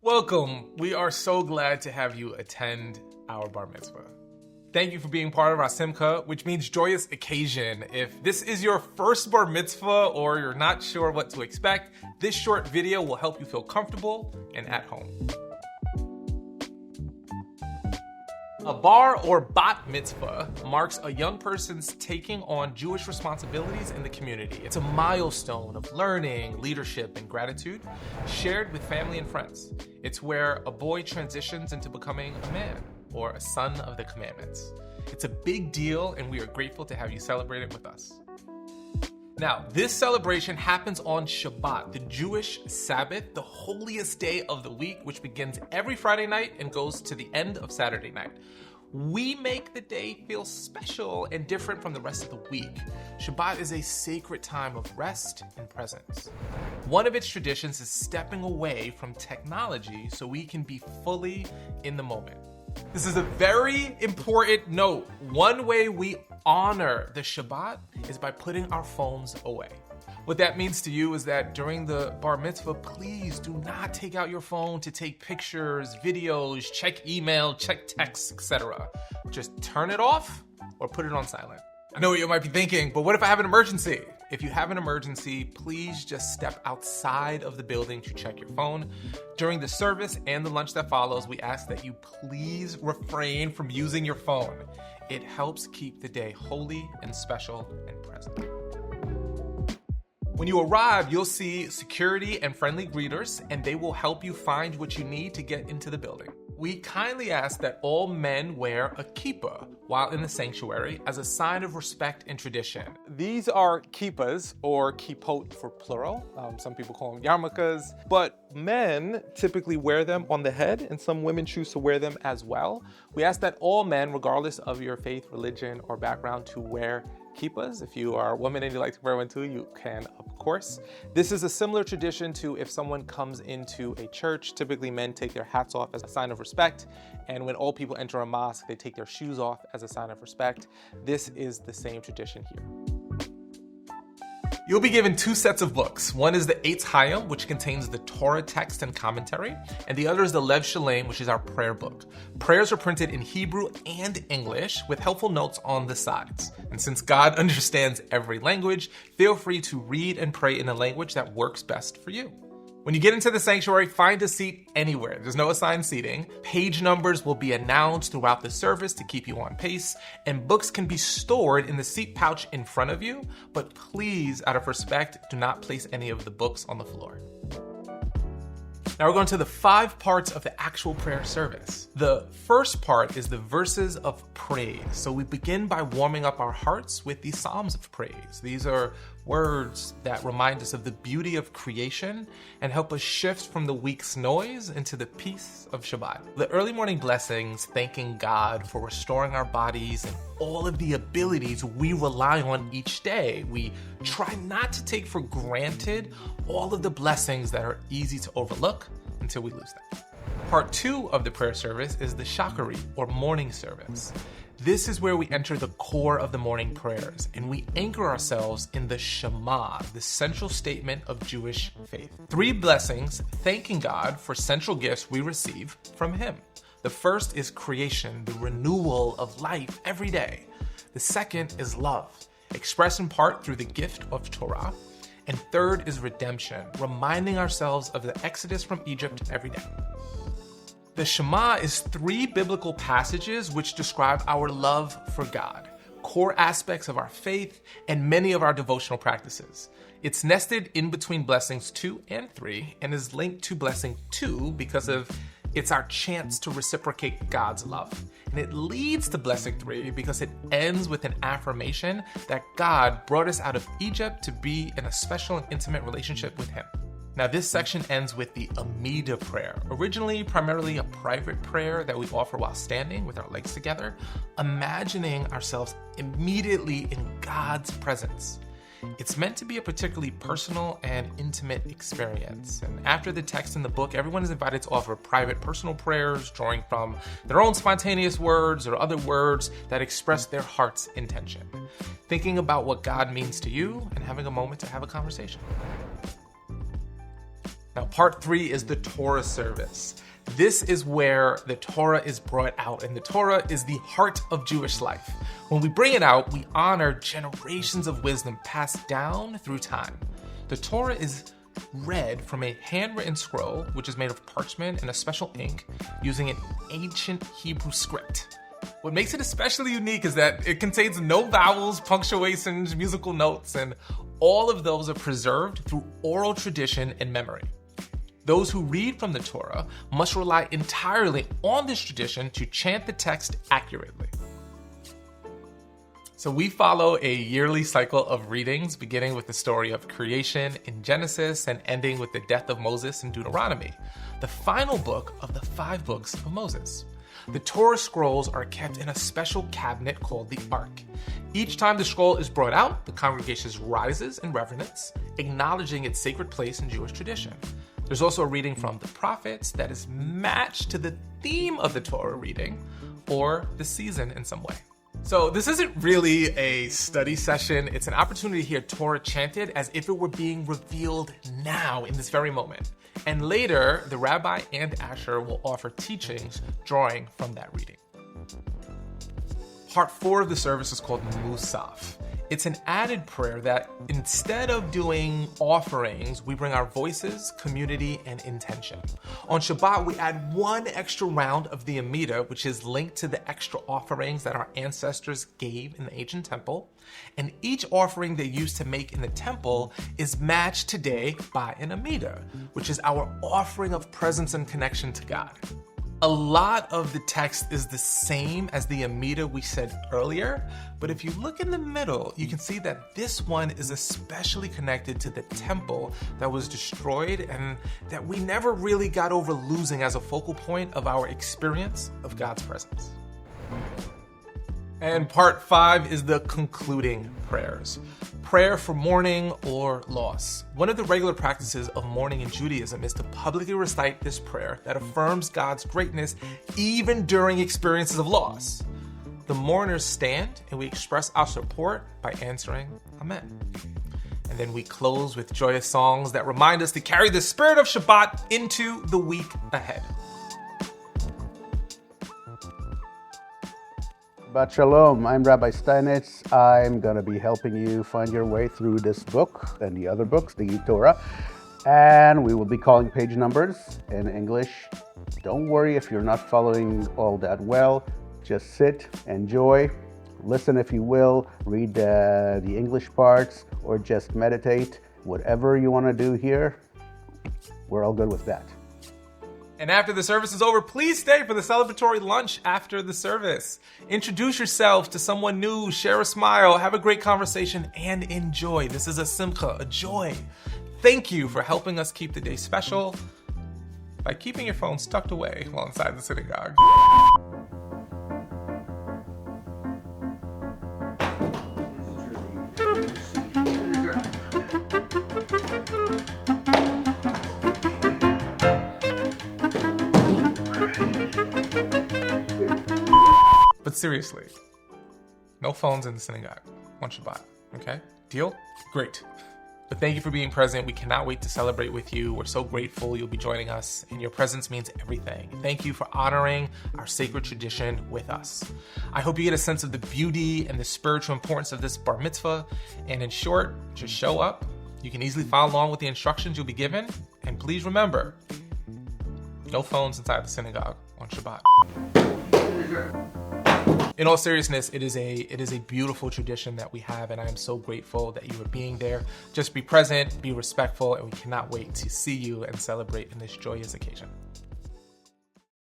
Welcome. We are so glad to have you attend our Bar Mitzvah. Thank you for being part of our Simcha, which means joyous occasion. If this is your first Bar Mitzvah or you're not sure what to expect, this short video will help you feel comfortable and at home. A bar or bat mitzvah marks a young person's taking on Jewish responsibilities in the community. It's a milestone of learning, leadership, and gratitude shared with family and friends. It's where a boy transitions into becoming a man or a son of the commandments. It's a big deal, and we are grateful to have you celebrate it with us. Now, this celebration happens on Shabbat, the Jewish Sabbath, the holiest day of the week, which begins every Friday night and goes to the end of Saturday night. We make the day feel special and different from the rest of the week. Shabbat is a sacred time of rest and presence. One of its traditions is stepping away from technology so we can be fully in the moment. This is a very important note. One way we honor the Shabbat is by putting our phones away. What that means to you is that during the Bar Mitzvah, please do not take out your phone to take pictures, videos, check email, check texts, etc. Just turn it off or put it on silent. I know what you might be thinking, but what if I have an emergency? If you have an emergency, please just step outside of the building to check your phone. During the service and the lunch that follows, we ask that you please refrain from using your phone. It helps keep the day holy and special and present. When you arrive, you'll see security and friendly greeters, and they will help you find what you need to get into the building. We kindly ask that all men wear a kippah while in the sanctuary as a sign of respect and tradition. These are kippahs, or kippot for plural. Some people call them yarmulkes, but men typically wear them on the head, and some women choose to wear them as well. We ask that all men, regardless of your faith, religion, or background, to wear kippahs. If you are a woman and you like to wear one too, you can, of course. This is a similar tradition to if someone comes into a church. Typically, men take their hats off as a sign of respect, and when all people enter a mosque, they take their shoes off as a sign of respect. This is the same tradition here. You'll be given two sets of books. One is the Eitz Hayom, which contains the Torah text and commentary, and the other is the Lev Shalem, which is our prayer book. Prayers are printed in Hebrew and English with helpful notes on the sides. And since God understands every language, feel free to read and pray in the language that works best for you. When you get into the sanctuary, find a seat anywhere. There's no assigned seating. Page numbers will be announced throughout the service to keep you on pace, and books can be stored in the seat pouch in front of you, but please, out of respect, do not place any of the books on the floor. Now we're going to the 5 parts of the actual prayer service. The first part is the verses of praise. So we begin by warming up our hearts with the Psalms of praise. These are words that remind us of the beauty of creation and help us shift from the week's noise into the peace of Shabbat. The early morning blessings, thanking God for restoring our bodies and all of the abilities we rely on each day. We try not to take for granted all of the blessings that are easy to overlook until we lose them. Part 2 of the prayer service is the Shacharit, or morning service. This is where we enter the core of the morning prayers, and we anchor ourselves in the Shema, the central statement of Jewish faith. 3 blessings thanking God for central gifts we receive from Him. The first is creation, the renewal of life every day. The second is love, expressed in part through the gift of Torah. And third is redemption, reminding ourselves of the exodus from Egypt every day. The Shema is 3 biblical passages which describe our love for God, core aspects of our faith, and many of our devotional practices. It's nested in between blessings 2 and 3 and is linked to blessing 2 because it's our chance to reciprocate God's love. And it leads to blessing 3 because it ends with an affirmation that God brought us out of Egypt to be in a special and intimate relationship with Him. Now, this section ends with the Amida prayer, originally primarily a private prayer that we offer while standing with our legs together, imagining ourselves immediately in God's presence. It's meant to be a particularly personal and intimate experience. And after the text in the book, everyone is invited to offer private personal prayers, drawing from their own spontaneous words or other words that express their heart's intention, thinking about what God means to you and having a moment to have a conversation. Now, part 3 is the Torah service. This is where the Torah is brought out, and the Torah is the heart of Jewish life. When we bring it out, we honor generations of wisdom passed down through time. The Torah is read from a handwritten scroll, which is made of parchment and a special ink, using an ancient Hebrew script. What makes it especially unique is that it contains no vowels, punctuations, musical notes, and all of those are preserved through oral tradition and memory. Those who read from the Torah must rely entirely on this tradition to chant the text accurately. So we follow a yearly cycle of readings, beginning with the story of creation in Genesis and ending with the death of Moses in Deuteronomy, the final book of the 5 books of Moses. The Torah scrolls are kept in a special cabinet called the Ark. Each time the scroll is brought out, the congregation rises in reverence, acknowledging its sacred place in Jewish tradition. There's also a reading from the prophets that is matched to the theme of the Torah reading or the season in some way. So this isn't really a study session. It's an opportunity to hear Torah chanted as if it were being revealed now in this very moment. And later, the Rabbi and Asher will offer teachings drawing from that reading. Part 4 of the service is called Mussaf. It's an added prayer that instead of doing offerings, we bring our voices, community, and intention. On Shabbat, we add one extra round of the Amidah, which is linked to the extra offerings that our ancestors gave in the ancient temple. And each offering they used to make in the temple is matched today by an Amidah, which is our offering of presence and connection to God. A lot of the text is the same as the Amidah we said earlier, but if you look in the middle, you can see that this one is especially connected to the temple that was destroyed and that we never really got over losing as a focal point of our experience of God's presence. And part 5 is the concluding prayers. Prayer for mourning or loss. One of the regular practices of mourning in Judaism is to publicly recite this prayer that affirms God's greatness even during experiences of loss. The mourners stand and we express our support by answering Amen. And then we close with joyous songs that remind us to carry the spirit of Shabbat into the week ahead. Shabbat Shalom. I'm Rabbi Steinitz. I'm going to be helping you find your way through this book and the other books, the Torah. And we will be calling page numbers in English. Don't worry if you're not following all that well. Just sit, enjoy, listen if you will, read the English parts, or just meditate. Whatever you want to do here, we're all good with that. And after the service is over, please stay for the celebratory lunch after the service. Introduce yourself to someone new, share a smile, have a great conversation, and enjoy. This is a simcha, a joy. Thank you for helping us keep the day special by keeping your phones tucked away while inside the synagogue. But seriously, no phones in the synagogue on Shabbat, okay? Deal? Great. But thank you for being present. We cannot wait to celebrate with you. We're so grateful you'll be joining us, and your presence means everything. Thank you for honoring our sacred tradition with us. I hope you get a sense of the beauty and the spiritual importance of this Bar Mitzvah. And in short, just show up. You can easily follow along with the instructions you'll be given. And please remember, no phones inside the synagogue on Shabbat. In all seriousness, it is a beautiful tradition that we have, and I am so grateful that you are being there. Just be present, be respectful, and we cannot wait to see you and celebrate in this joyous occasion.